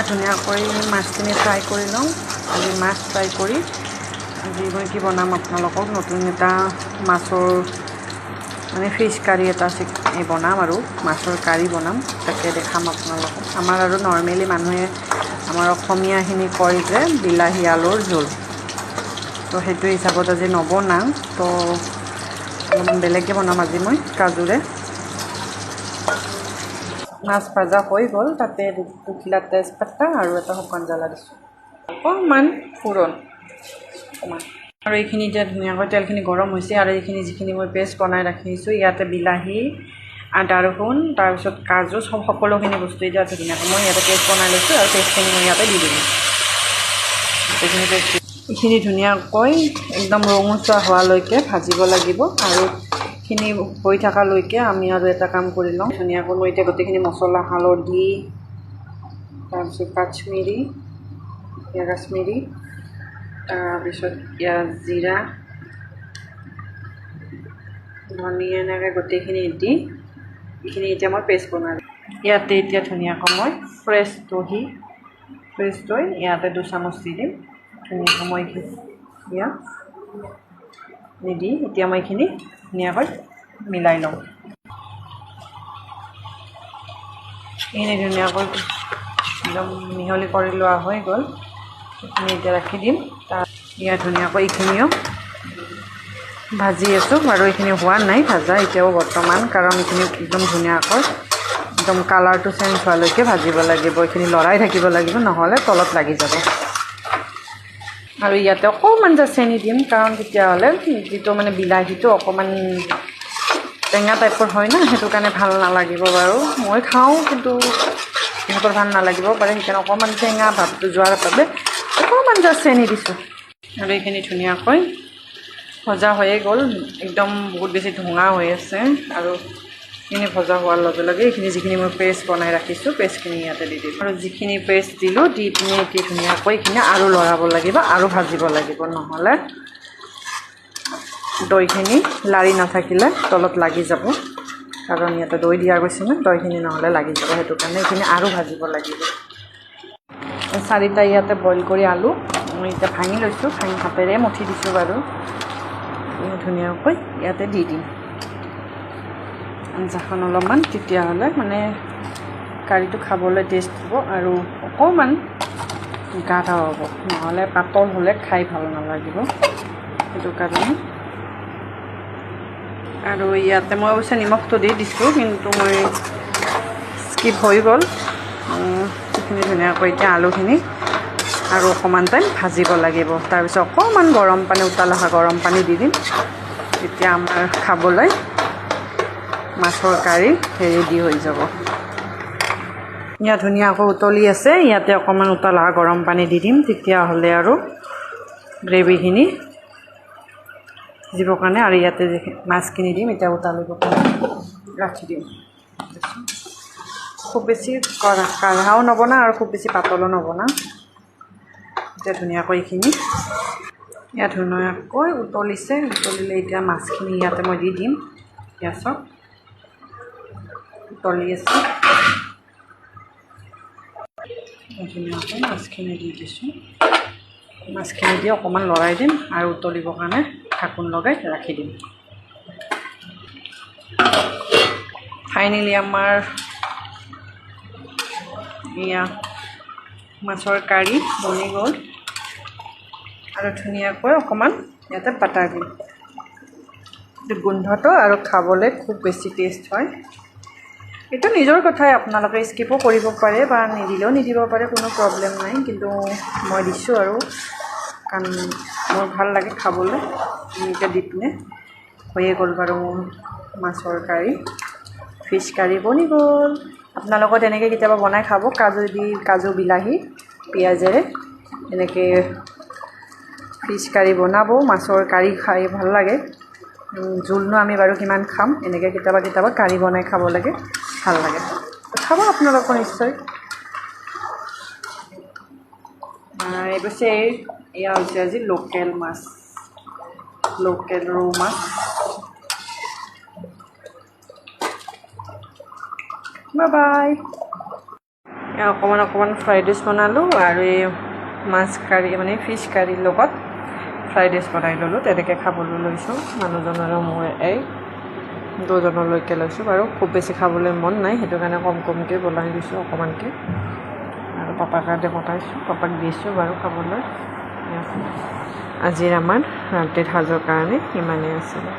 ধুনীয়াকৈ মাছখিনি ফ্ৰাই কৰি লওঁ। আজি মাছ ফ্ৰাই কৰি আজি মই কি বনাম আপোনালোকক নতুন এটা মাছৰ মানে ফিছ কাৰী এটা বনাম আৰু মাছৰ কাৰী বনাম, তাকে দেখাম আপোনালোকক। আমাৰ আৰু নৰ্মেলি মানুহে আমাৰ অসমীয়াখিনি কয় যে বিলাহী আলুৰ জোল, তো সেইটো হিচাপত আজি নবনাওঁ, তো অলপমান বেলেগকৈ বনাম আজি মই কাজুৰে। মাছ ভাজা হৈ গ'ল, তাতে দুখিলা তেজপাতা আৰু এটা শুকান জ্বালা দিছোঁ, অকণমান ফুৰণ অকণমান। আৰু এইখিনি এতিয়া ধুনীয়াকৈ তেলখিনি গৰম হৈছে আৰু এইখিনি যিখিনি মই পেষ্ট বনাই ৰাখিছোঁ, ইয়াতে বিলাহী, আদা ৰহুন, তাৰপিছত কাজু সকলোখিনি বস্তু এতিয়া ধুনীয়াকৈ মই ইয়াতে পেষ্ট বনাই লৈছোঁ আৰু পেষ্টখিনি মই ইয়াতে দি দিলোঁ। এইখিনি ধুনীয়াকৈ একদম ৰঙচুৱা হোৱালৈকে ভাজিব লাগিব আৰু এইখিনি হৈ থকালৈকে আমি আৰু এটা কাম কৰি লওঁ। ধুনীয়াকৈ মই এতিয়া গোটেইখিনি মছলা, হালধি, তাৰপিছত কাশ্মীৰী, কাশ্মীৰী, তাৰপিছত পিঁয়াজ, জিৰা, ধনিয়া, এনেকৈ গোটেইখিনি দি এইখিনি এতিয়া মই পেষ্ট বনালোঁ। ইয়াতে এতিয়া ধুনীয়াকৈ মই ফ্ৰেছ দৈ ইয়াতে 2 চামুচ দি দিম। ধুনীয়াকৈ মই ইয়াত নিদি এতিয়া মই এইখিনি ধুনীয়াকৈ মিলাই লওঁ। এইখিনি ধুনীয়াকৈ একদম মিহলি কৰি লোৱা হৈ গ'ল। এইখিনি এতিয়া ৰাখি দিম। ইয়াত ধুনীয়াকৈ এইখিনিও ভাজি আছোঁ বাৰু, এইখিনি হোৱা নাই ভাজা এতিয়াও বৰ্তমান, কাৰণ এইখিনি একদম ধুনীয়াকৈ একদম কালাৰটো চেঞ্জ হোৱালৈকে ভাজিব লাগিব। এইখিনি লৰাই থাকিব লাগিব, নহ'লে তলত লাগি যাব। আৰু ইয়াতে অকণমান চেনি দিম, কাৰণ তেতিয়াহ'লে যিটো মানে বিলাহীটো অকণমান টেঙা টাইপৰ হয় না, সেইটো কাৰণে ভাল নালাগিব বাৰু। মই খাওঁ, কিন্তু সিহঁতৰ ভাল নালাগিব পাৰে, সেইকাৰণে অকণমান টেঙা ভাৱটো যোৱাৰ বাবে অকণমান চেনি দিছোঁ। আৰু এইখিনি ধুনীয়াকৈ ভজা হৈয়ে গ'ল, একদম বহুত বেছি ধোঁঙা হৈ আছে। আৰু এইখিনি ভজা হোৱাৰ লগে লগে এইখিনি যিখিনি মই পেষ্ট বনাই ৰাখিছোঁ, পেষ্টখিনি ইয়াতে দি দিম। আৰু যিখিনি পেষ্ট দিলোঁ দি পিনি এতিয়া ধুনীয়াকৈ এইখিনি আৰু লৰাব লাগিব আৰু ভাজিব লাগিব, নহ'লে দৈখিনি লাৰি নাথাকিলে তলত লাগি যাব। কাৰণ ইয়াতে দৈ দিয়া গৈছে ন, দৈখিনি নহ'লে লাগি যাব, সেইটো কাৰণে এইখিনি আৰু ভাজিব লাগিব। 4টা ইয়াতে বইল কৰি আলু মই এতিয়া ভাঙি লৈছোঁ, হাতেৰে মঠি দিছোঁ বাৰু। ধুনীয়াকৈ ইয়াতে দি দিম আঞ্জাখন অলপমান, তেতিয়াহ'লে মানে কাৰীটো খাবলৈ টেষ্ট হ'ব আৰু অকণমান গাঢ় হ'ব, নহ'লে পাতল হ'লে খাই ভাল নালাগিব, সেইটো কাৰণে। আৰু ইয়াতে মই অৱশ্যে নিমখটো দি দিছোঁ, কিন্তু মই স্কিপ হৈ গ'ল। সেইখিনি ধুনীয়াকৈ এতিয়া আলুখিনি আৰু অকণমান টাইম ভাজিব লাগিব। তাৰপিছত অকণমান গৰম পানী, উতাল অহা গৰম পানী দি দিম, তেতিয়া আমাৰ খাবলৈ মাছৰ কাৰী ৰেডি হৈ যাব। ইয়াত ধুনীয়াকৈ উতলি আছে, ইয়াতে অকণমান উতাল অহা গৰম পানী দি দিম, তেতিয়াহ'লে আৰু গ্ৰেভিখিনি দিবৰ কাৰণে। আৰু ইয়াতে মাছখিনি দিম, এতিয়া উতালিব ৰাখি দিম। খুব বেছি কাঢ়াও নবনাওঁ আৰু খুব বেছি পাতলো নবনাওঁ। এতিয়া ধুনীয়াকৈ এইখিনি ইয়াত ধুনীয়াকৈ উতলিছে, উতলিলে এতিয়া মাছখিনি ইয়াতে মই দি দিম। গেছত উতলি আছে, ধুনীয়াকৈ মাছখিনি দি দিছোঁ। মাছখিনি দি অকণমান লৰাই দিম আৰু উতলিবৰ কাৰণে ঢাকোন লগাই ৰাখি দিম। ফাইনেলি আমাৰ এয়া মাছৰ কাৰী বনি গ'ল। আৰু ধুনীয়াকৈ অকণমান ইয়াতে বাটাৰ দিম, গোন্ধটো আৰু খাবলৈ খুব বেছি টেষ্ট হয়। এইটো নিজৰ কথাই, আপোনালোকে স্কিপো কৰিব পাৰে বা নিদিলেও নিদিব পাৰে, কোনো প্ৰব্লেম নাই, কিন্তু মই দিছোঁ আৰু কাৰণ মোৰ ভাল লাগে খাবলৈ। এনেকৈ দি পিনে হৈয়ে গ'ল বাৰু মোৰ মাছৰ কাৰী, ফিছ কাৰী বনি গ'ল। আপোনালোকে তেনেকৈ কেতিয়াবা বনাই খাব, কাজু, বিলাহী, পিঁয়াজেৰে এনেকৈ ফিছ কাৰী বনাব। মাছৰ কাৰী খাই ভাল লাগে, জোলনো আমি বাৰু কিমান খাম, এনেকৈ কেতিয়াবা কাৰী বনাই খাব লাগে, ভাল লাগে। খাব আপোনালোকৰ নিশ্চয়। অৱশ্যে এয়া হৈছে আজি লোকেল মাছ, লোকেল ৰৌ মাছ। Bye bye. অকণমান ফ্ৰাইড ৰাইচ বনালোঁ আৰু এই মাছ কাৰী মানে ফিছ কাৰীৰ লগত ফ্ৰাইড ৰাইচ বনাই ল'লোঁ। তেনেকৈ খাবলৈ লৈছোঁ। মানুহজন আৰু মই এই দুজনলৈকে লৈছোঁ বাৰু। খুব বেছি খাবলৈ মন নাই, সেইটো কাৰণে কমকৈ বনাই দিছোঁ অকণমানকৈ। আৰু পাপাৰ কাৰণে বনাইছোঁ, পাপাক দিছোঁ বাৰু খাবলৈ। আজিৰ আমাৰ ৰাতিৰ সাজৰ কাৰণে ইমানেই আছিলে।